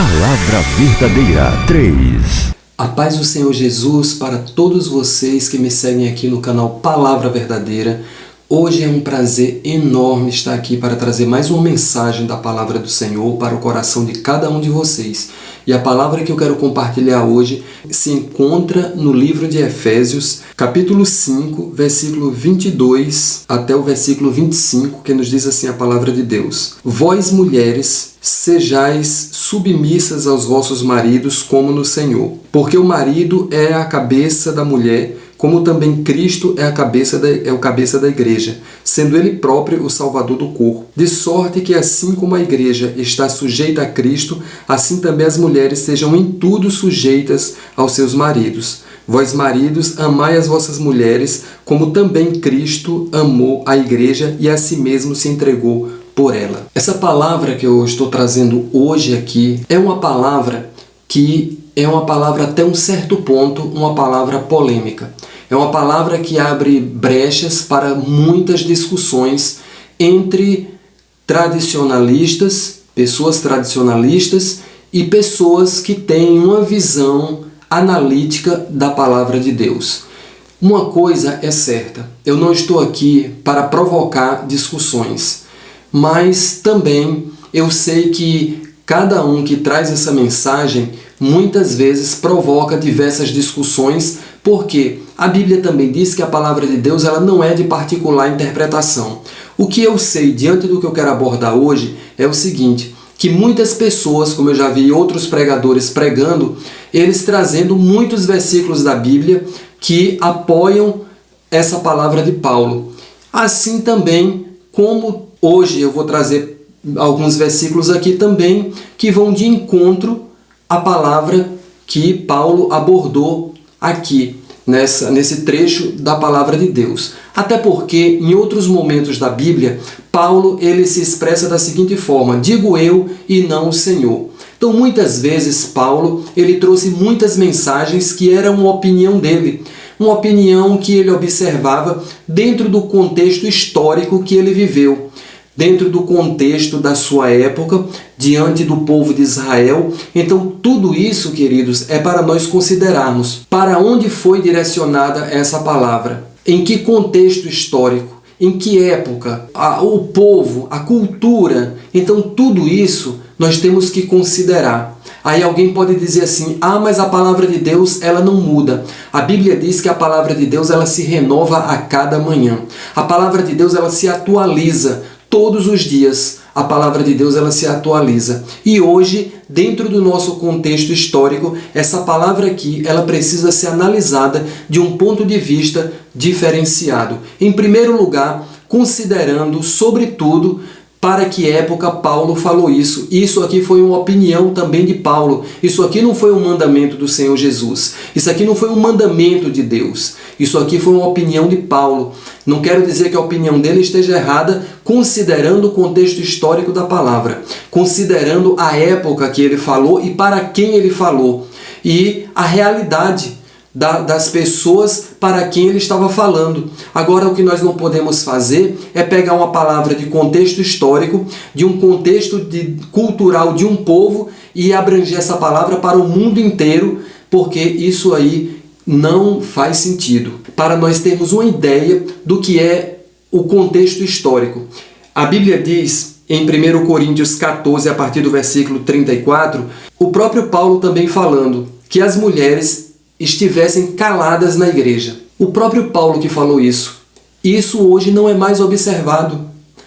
Palavra Verdadeira 3. A paz do Senhor Jesus para todos vocês que me seguem aqui no canal Palavra Verdadeira. Hoje é um prazer enorme estar aqui para trazer mais uma mensagem da Palavra do Senhor para o coração de cada um de vocês. E a palavra que eu quero compartilhar hoje se encontra no livro de Efésios, capítulo 5, versículo 22 até o versículo 25, que nos diz assim a palavra de Deus. Vós, mulheres, sejais submissas aos vossos maridos como no Senhor, porque o marido é a cabeça da mulher, como também Cristo é o cabeça da igreja, sendo ele próprio o Salvador do corpo. De sorte que assim como a igreja está sujeita a Cristo, assim também as mulheres sejam em tudo sujeitas aos seus maridos. Vós, maridos, amai as vossas mulheres, como também Cristo amou a igreja e a si mesmo se entregou por ela. Essa palavra que eu estou trazendo hoje aqui é uma palavra até um certo ponto, uma palavra polêmica. É uma palavra que abre brechas para muitas discussões entre tradicionalistas, pessoas tradicionalistas e pessoas que têm uma visão analítica da palavra de Deus. Uma coisa é certa, eu não estou aqui para provocar discussões, mas também eu sei que cada um que traz essa mensagem muitas vezes provoca diversas discussões, porque a Bíblia também diz que a palavra de Deus ela não é de particular interpretação. O que eu sei diante do que eu quero abordar hoje é o seguinte, que muitas pessoas, como eu já vi outros pregadores pregando, eles trazendo muitos versículos da Bíblia que apoiam essa palavra de Paulo. Assim também como hoje eu vou trazer alguns versículos aqui também que vão de encontro à palavra que Paulo abordou aqui, nesse trecho da palavra de Deus. Até porque, em outros momentos da Bíblia, Paulo ele se expressa da seguinte forma, digo eu e não o Senhor. Então, muitas vezes, Paulo ele trouxe muitas mensagens que eram uma opinião dele, uma opinião que ele observava dentro do contexto histórico que ele viveu, dentro do contexto da sua época, diante do povo de Israel. Então, tudo isso, queridos, é para nós considerarmos para onde foi direcionada essa palavra, em que contexto histórico, em que época, o povo, a cultura. Então, tudo isso nós temos que considerar. Aí alguém pode dizer assim, mas a palavra de Deus ela não muda. A Bíblia diz que a palavra de Deus ela se renova a cada manhã. A palavra de Deus ela se atualiza todos os dias. A palavra de Deus ela se atualiza. E hoje, dentro do nosso contexto histórico, essa palavra aqui ela precisa ser analisada de um ponto de vista diferenciado. Em primeiro lugar, considerando, sobretudo, para que época Paulo falou isso. Isso aqui foi uma opinião também de Paulo. Isso aqui não foi um mandamento do Senhor Jesus. Isso aqui não foi um mandamento de Deus. Isso aqui foi uma opinião de Paulo. Não quero dizer que a opinião dele esteja errada, considerando o contexto histórico da palavra, considerando a época que ele falou e para quem ele falou, e a realidade das pessoas para quem ele estava falando. Agora, o que nós não podemos fazer é pegar uma palavra de contexto histórico, de um contexto cultural de um povo e abranger essa palavra para o mundo inteiro, porque isso aí não faz sentido. Para nós termos uma ideia do que é o contexto histórico. A Bíblia diz em 1 Coríntios 14, a partir do versículo 34, o próprio Paulo também falando que as mulheres estivessem caladas na igreja. O próprio Paulo que falou isso. Isso hoje não é mais observado.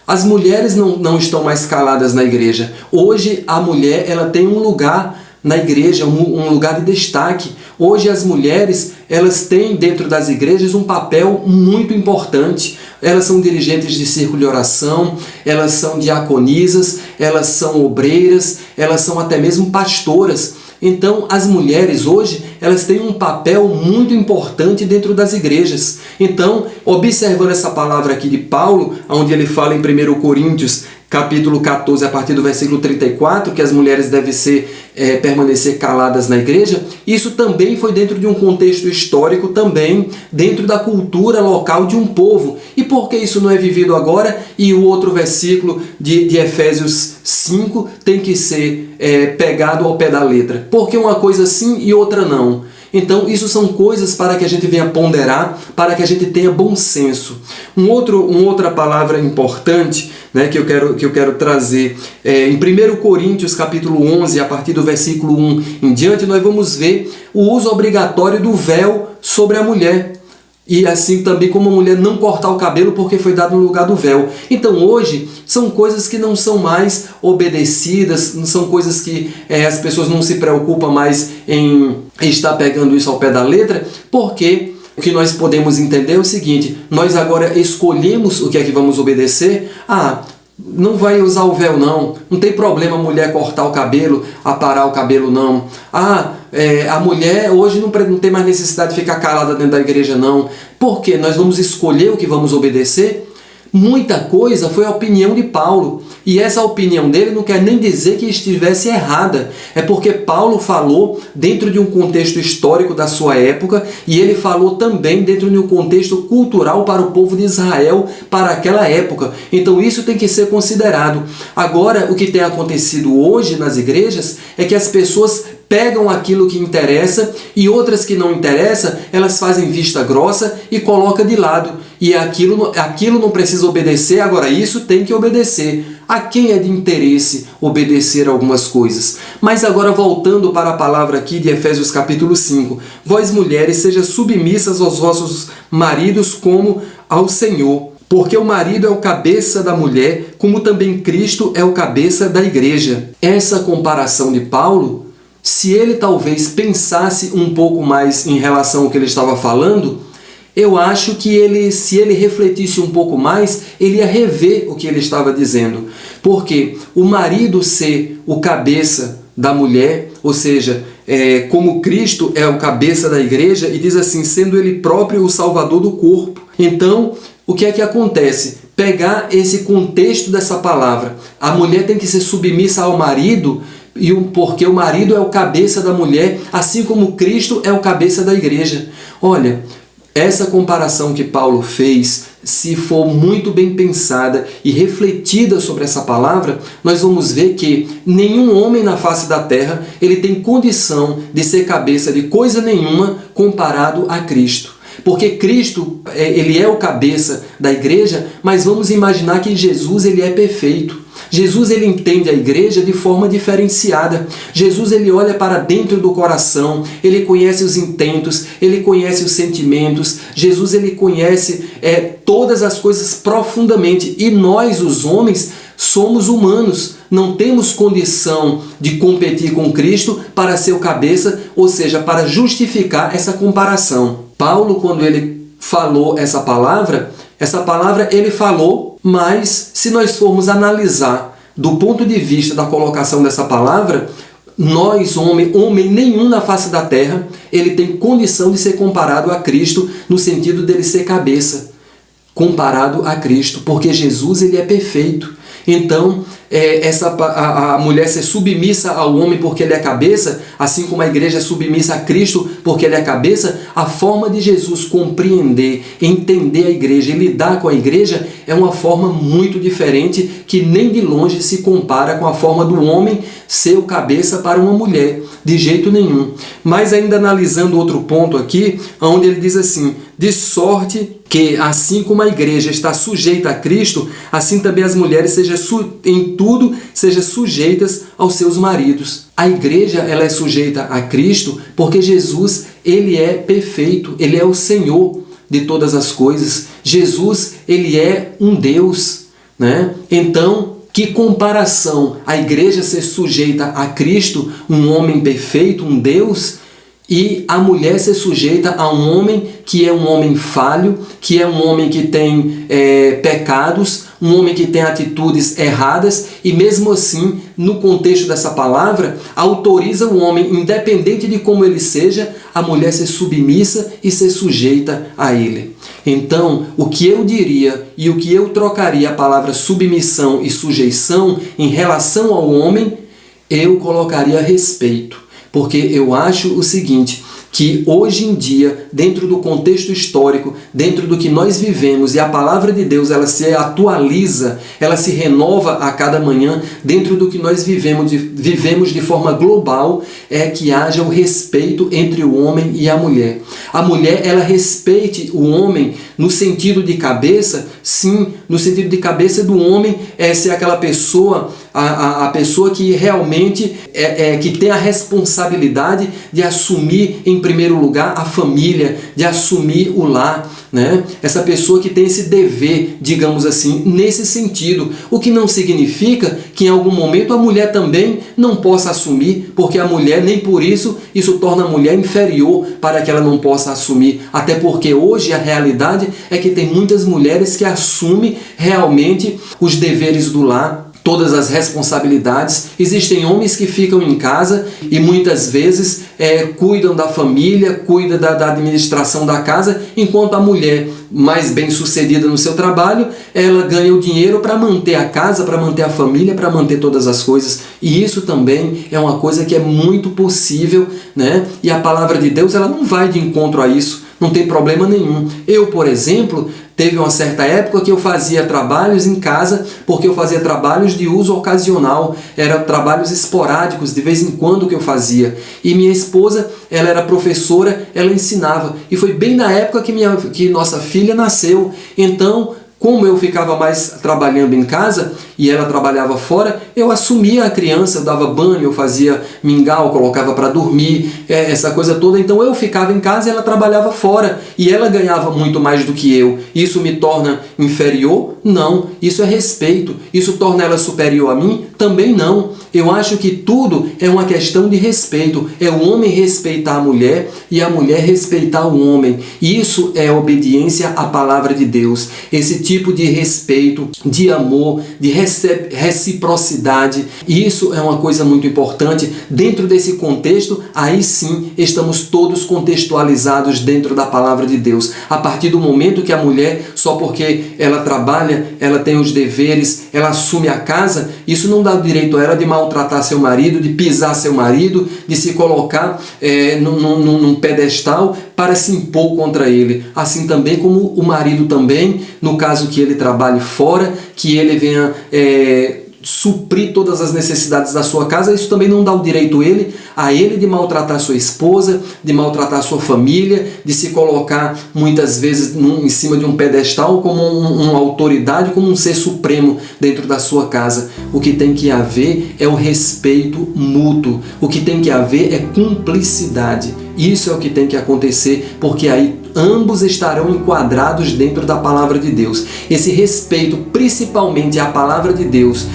As mulheres não estão mais caladas na igreja. Hoje a mulher ela tem um lugar na igreja, um lugar de destaque. Hoje as mulheres elas têm dentro das igrejas um papel muito importante. Elas são dirigentes de círculo de oração, elas são diaconisas, elas são obreiras, elas são até mesmo pastoras. Então, as mulheres hoje, elas têm um papel muito importante dentro das igrejas. Então, observando essa palavra aqui de Paulo, onde ele fala em 1 Coríntios capítulo 14, a partir do versículo 34, que as mulheres devem permanecer caladas na igreja, isso também foi dentro de um contexto histórico, também dentro da cultura local de um povo. E por que isso não é vivido agora? E o outro versículo de Efésios 5 tem que ser pegado ao pé da letra. Porque uma coisa sim e outra não. Então, isso são coisas para que a gente venha ponderar, para que a gente tenha bom senso. Outra palavra importante, né, que eu quero trazer, em 1 Coríntios capítulo 11, a partir do versículo 1 em diante, nós vamos ver o uso obrigatório do véu sobre a mulher. E assim também como a mulher não cortar o cabelo porque foi dado no lugar do véu. Então hoje são coisas que não são mais obedecidas, não são coisas que as pessoas não se preocupam mais em estar pegando isso ao pé da letra, porque o que nós podemos entender é o seguinte: nós agora escolhemos o que é que vamos obedecer. Não vai usar o véu não tem problema a mulher cortar o cabelo, aparar o cabelo não. A mulher hoje não tem mais necessidade de ficar calada dentro da igreja não. Por quê? Nós vamos escolher o que vamos obedecer? Muita coisa foi a opinião de Paulo, e essa opinião dele não quer nem dizer que estivesse errada, é porque Paulo falou dentro de um contexto histórico da sua época, e ele falou também dentro de um contexto cultural para o povo de Israel para aquela época. Então isso tem que ser considerado. Agora, o que tem acontecido hoje nas igrejas é que as pessoas pegam aquilo que interessa e outras que não interessam, elas fazem vista grossa e colocam de lado. E aquilo não precisa obedecer, agora isso tem que obedecer. A quem é de interesse obedecer algumas coisas? Mas agora voltando para a palavra aqui de Efésios capítulo 5. Vós mulheres, sejam submissas aos vossos maridos como ao Senhor. Porque o marido é o cabeça da mulher, como também Cristo é o cabeça da igreja. Essa comparação de Paulo, se ele talvez pensasse um pouco mais em relação ao que ele estava falando, eu acho que se ele refletisse um pouco mais, ele ia rever o que ele estava dizendo. Porque o marido ser o cabeça da mulher, ou seja, como Cristo é o cabeça da igreja, e diz assim, sendo ele próprio o salvador do corpo. Então, o que é que acontece? Pegar esse contexto dessa palavra, a mulher tem que ser submissa ao marido, porque o marido é o cabeça da mulher, assim como Cristo é o cabeça da igreja. Olha, essa comparação que Paulo fez, se for muito bem pensada e refletida sobre essa palavra, nós vamos ver que nenhum homem na face da terra ele tem condição de ser cabeça de coisa nenhuma comparado a Cristo. Porque Cristo, ele é o cabeça da igreja, mas vamos imaginar que Jesus ele é perfeito. Jesus ele entende a igreja de forma diferenciada. Jesus ele olha para dentro do coração, ele conhece os intentos, ele conhece os sentimentos. Jesus ele conhece todas as coisas profundamente. E nós, os homens, somos humanos. Não temos condição de competir com Cristo para ser o cabeça, ou seja, para justificar essa comparação. Paulo, quando ele falou essa palavra ele falou, mas se nós formos analisar do ponto de vista da colocação dessa palavra, nós, homem nenhum na face da terra, ele tem condição de ser comparado a Cristo, no sentido dele ser cabeça, comparado a Cristo, porque Jesus ele é perfeito. Então, a mulher ser submissa ao homem porque ele é cabeça, assim como a igreja é submissa a Cristo porque ele é cabeça, a forma de Jesus compreender, entender a igreja e lidar com a igreja é uma forma muito diferente que nem de longe se compara com a forma do homem ser o cabeça para uma mulher, de jeito nenhum. Mas ainda analisando outro ponto aqui, onde ele diz assim, de sorte que assim como a igreja está sujeita a Cristo, assim também as mulheres em tudo sejam sujeitas aos seus maridos. A igreja ela é sujeita a Cristo porque Jesus ele é perfeito, ele é o Senhor de todas as coisas. Jesus ele é um Deus, né? Então, que comparação a igreja ser sujeita a Cristo, um homem perfeito, um Deus, e a mulher ser sujeita a um homem que é um homem falho, que é um homem que tem pecados, um homem que tem atitudes erradas, e mesmo assim, no contexto dessa palavra, autoriza o homem, independente de como ele seja, a mulher ser submissa e ser sujeita a ele. Então, o que eu diria e o que eu trocaria a palavra submissão e sujeição em relação ao homem, eu colocaria respeito. Porque eu acho o seguinte, que hoje em dia, dentro do contexto histórico, dentro do que nós vivemos, e a palavra de Deus ela se atualiza, ela se renova a cada manhã, dentro do que nós vivemos de forma global, é que haja o respeito entre o homem e a mulher. A mulher, ela respeite o homem no sentido de cabeça, sim, no sentido de cabeça do homem, é ser aquela pessoa, a pessoa que realmente que tem a responsabilidade de assumir em primeiro lugar a família, de assumir o lar, né? Essa pessoa que tem esse dever, digamos assim, nesse sentido, o que não significa que em algum momento a mulher também não possa assumir, porque a mulher, nem por isso torna a mulher inferior para que ela não possa assumir, até porque hoje a realidade é que tem muitas mulheres que assumem realmente os deveres do lar, todas as responsabilidades. Existem homens que ficam em casa e muitas vezes cuidam da família, cuidam da administração da casa, enquanto a mulher, mais bem sucedida no seu trabalho, ela ganha o dinheiro para manter a casa, para manter a família, para manter todas as coisas. E isso também é uma coisa que é muito possível, né? E a palavra de Deus ela não vai de encontro a isso, não tem problema nenhum. Eu, por exemplo, teve uma certa época que eu fazia trabalhos em casa, porque eu fazia trabalhos de uso ocasional, eram trabalhos esporádicos, de vez em quando que eu fazia. E minha esposa, ela era professora, ela ensinava. E foi bem na época que nossa filha nasceu. Então, como eu ficava mais trabalhando em casa e ela trabalhava fora, eu assumia a criança, eu dava banho, eu fazia mingau, colocava para dormir, essa coisa toda. Então eu ficava em casa e ela trabalhava fora e ela ganhava muito mais do que eu. Isso me torna inferior? Não. Isso é respeito. Isso torna ela superior a mim? Também não. Eu acho que tudo é uma questão de respeito. É o homem respeitar a mulher e a mulher respeitar o homem. Isso é obediência à palavra de Deus. Esse tipo de respeito, de amor, de reciprocidade. Isso é uma coisa muito importante. Dentro desse contexto, aí sim estamos todos contextualizados dentro da palavra de Deus. A partir do momento que a mulher, só porque ela trabalha, ela tem os deveres, ela assume a casa, isso não dá o direito a ela de maltratar seu marido, de pisar seu marido, de se colocar num pedestal para se impor contra ele. Assim também como o marido também, no caso que ele trabalhe fora, que ele venha suprir todas as necessidades da sua casa, isso também não dá o direito a ele de maltratar sua esposa, de maltratar sua família, de se colocar muitas vezes em cima de um pedestal como uma autoridade, como um ser supremo dentro da sua casa. O que tem que haver é o respeito mútuo, o que tem que haver é cumplicidade. Isso é o que tem que acontecer, porque aí ambos estarão enquadrados dentro da palavra de Deus. Esse respeito, principalmente à palavra de Deus,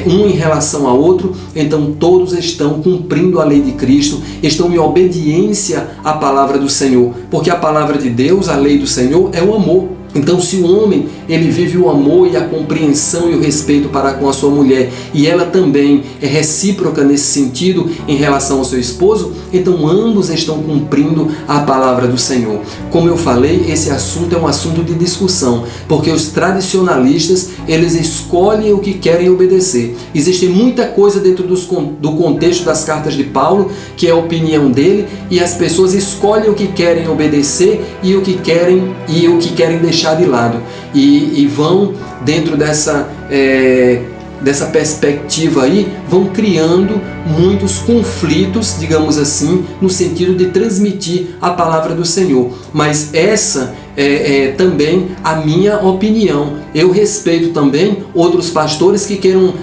um em relação ao outro, então todos estão cumprindo a lei de Cristo, estão em obediência à palavra do Senhor, porque a palavra de Deus, a lei do Senhor, é o amor. Então, se o homem ele vive o amor e a compreensão e o respeito para com a sua mulher, e ela também é recíproca nesse sentido em relação ao seu esposo, então ambos estão cumprindo a palavra do Senhor. Como eu falei, esse assunto é um assunto de discussão, porque os tradicionalistas eles escolhem o que querem obedecer. Existe muita coisa dentro do contexto das cartas de Paulo que é a opinião dele, e as pessoas escolhem o que querem obedecer e o que querem deixar de lado, e vão dentro dessa perspectiva aí, vão criando muitos conflitos, digamos assim, no sentido de transmitir a palavra do Senhor. Mas essa é também a minha opinião. Eu respeito também outros pastores que queiram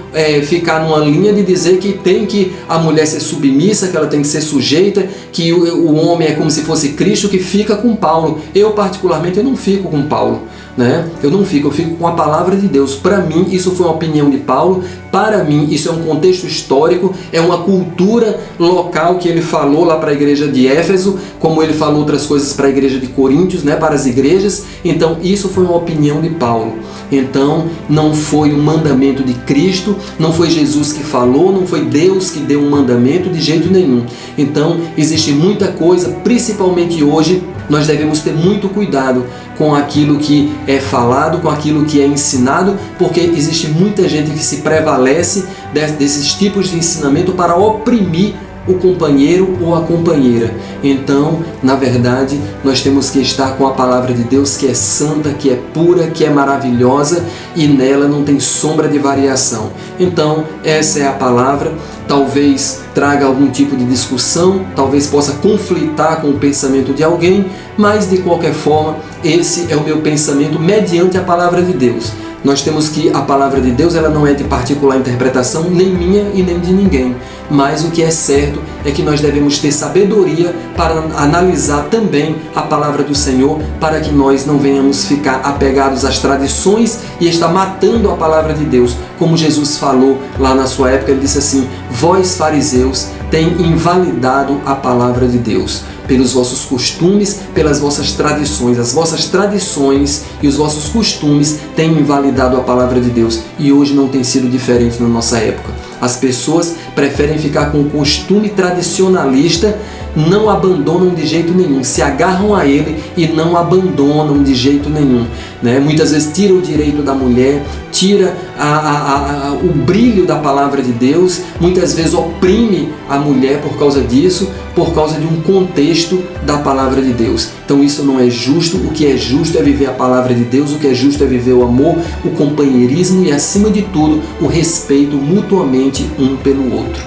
ficar numa linha de dizer que tem que a mulher ser submissa, que ela tem que ser sujeita, que o homem é como se fosse Cristo, que fica com Paulo. Eu particularmente eu não fico com Paulo, né? Eu fico com a palavra de Deus. Para mim, isso foi uma opinião de Paulo. Para mim, isso é um contexto histórico, é uma cultura local que ele falou lá para a igreja de Éfeso, como ele falou outras coisas para a igreja de Coríntios, né, para as igrejas. Então, isso foi uma opinião de Paulo. Então, não foi um mandamento de Cristo, não foi Jesus que falou, não foi Deus que deu um mandamento de jeito nenhum. Então, existe muita coisa, principalmente hoje, nós devemos ter muito cuidado com aquilo que é falado, com aquilo que é ensinado, porque existe muita gente que se prevalece desses tipos de ensinamento para oprimir o companheiro ou a companheira. Então, na verdade, nós temos que estar com a palavra de Deus, que é santa, que é pura, que é maravilhosa e nela não tem sombra de variação. Então, essa é a palavra. Talvez traga algum tipo de discussão, talvez possa conflitar com o pensamento de alguém, mas de qualquer forma, esse é o meu pensamento mediante a palavra de Deus. Nós temos que a palavra de Deus ela não é de particular interpretação, nem minha e nem de ninguém. Mas o que é certo é que nós devemos ter sabedoria para analisar também a palavra do Senhor, para que nós não venhamos ficar apegados às tradições e estar matando a palavra de Deus. Como Jesus falou lá na sua época, ele disse assim: vós fariseus têm invalidado a palavra de Deus pelos vossos costumes, pelas vossas tradições. As vossas tradições e os vossos costumes têm invalidado a palavra de Deus. E hoje não tem sido diferente na nossa época. As pessoas preferem ficar com o costume tradicionalista, não abandonam de jeito nenhum, se agarram a ele e não abandonam de jeito nenhum, né? Muitas vezes tira o direito da mulher, tira o brilho da palavra de Deus, muitas vezes oprime a mulher por causa disso, por causa de um contexto da palavra de Deus. Então isso não é justo. O que é justo é viver a palavra de Deus, o que é justo é viver o amor, o companheirismo e, acima de tudo, o respeito mutuamente um pelo outro.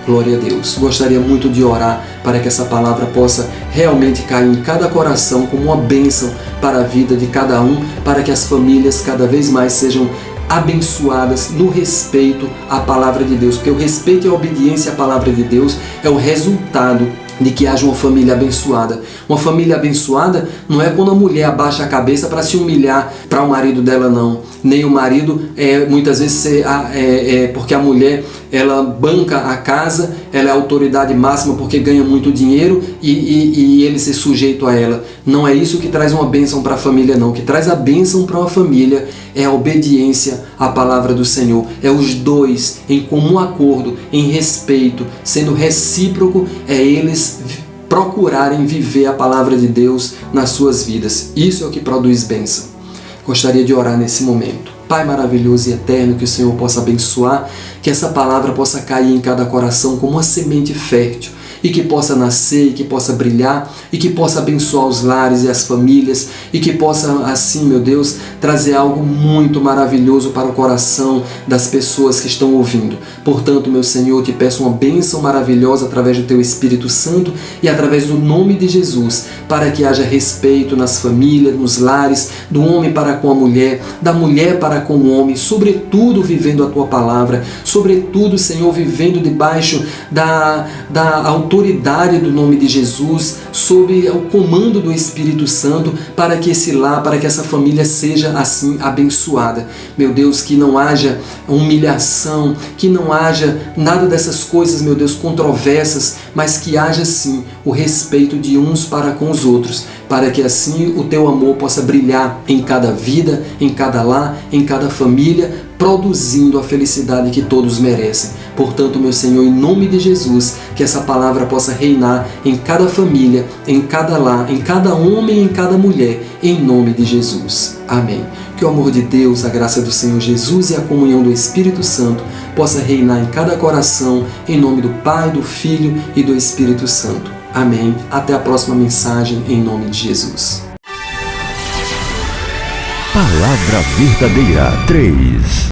Glória a Deus. Gostaria muito de orar para que essa palavra possa realmente cair em cada coração como uma bênção para a vida de cada um, para que as famílias cada vez mais sejam abençoadas no respeito à palavra de Deus, porque o respeito e a obediência à palavra de Deus é o resultado de que haja uma família abençoada. Uma família abençoada não é quando a mulher abaixa a cabeça para se humilhar para o marido dela, não. Nem o marido, muitas vezes, porque a mulher ela banca a casa, ela é a autoridade máxima porque ganha muito dinheiro e ele ser sujeito a ela. Não é isso que traz uma bênção para a família, não. O que traz a bênção para uma família é a obediência à palavra do Senhor. É os dois em comum acordo, em respeito, sendo recíproco, é eles procurarem viver a palavra de Deus nas suas vidas. Isso é o que produz bênção. Gostaria de orar nesse momento. Pai maravilhoso e eterno, que o Senhor possa abençoar, que essa palavra possa cair em cada coração como uma semente fértil, e que possa nascer, e que possa brilhar, e que possa abençoar os lares e as famílias, e que possa, assim, meu Deus, trazer algo muito maravilhoso para o coração das pessoas que estão ouvindo. Portanto, meu Senhor, eu te peço uma bênção maravilhosa através do Teu Espírito Santo e através do nome de Jesus, para que haja respeito nas famílias, nos lares, do homem para com a mulher, da mulher para com o homem, sobretudo vivendo a Tua palavra, sobretudo, Senhor, vivendo debaixo da autoridade do nome de Jesus, sob o comando do Espírito Santo, para que esse lar, para que essa família seja assim abençoada. Meu Deus, que não haja humilhação, que não haja nada dessas coisas, meu Deus, controversas, mas que haja sim o respeito de uns para com os outros, para que assim o Teu amor possa brilhar em cada vida, em cada lar, em cada família, produzindo a felicidade que todos merecem. Portanto, meu Senhor, em nome de Jesus, que essa palavra possa reinar em cada família, em cada lar, em cada homem, em cada mulher, em nome de Jesus. Amém. Que o amor de Deus, a graça do Senhor Jesus e a comunhão do Espírito Santo possa reinar em cada coração, em nome do Pai, do Filho e do Espírito Santo. Amém. Até a próxima mensagem, em nome de Jesus. Palavra Verdadeira 3.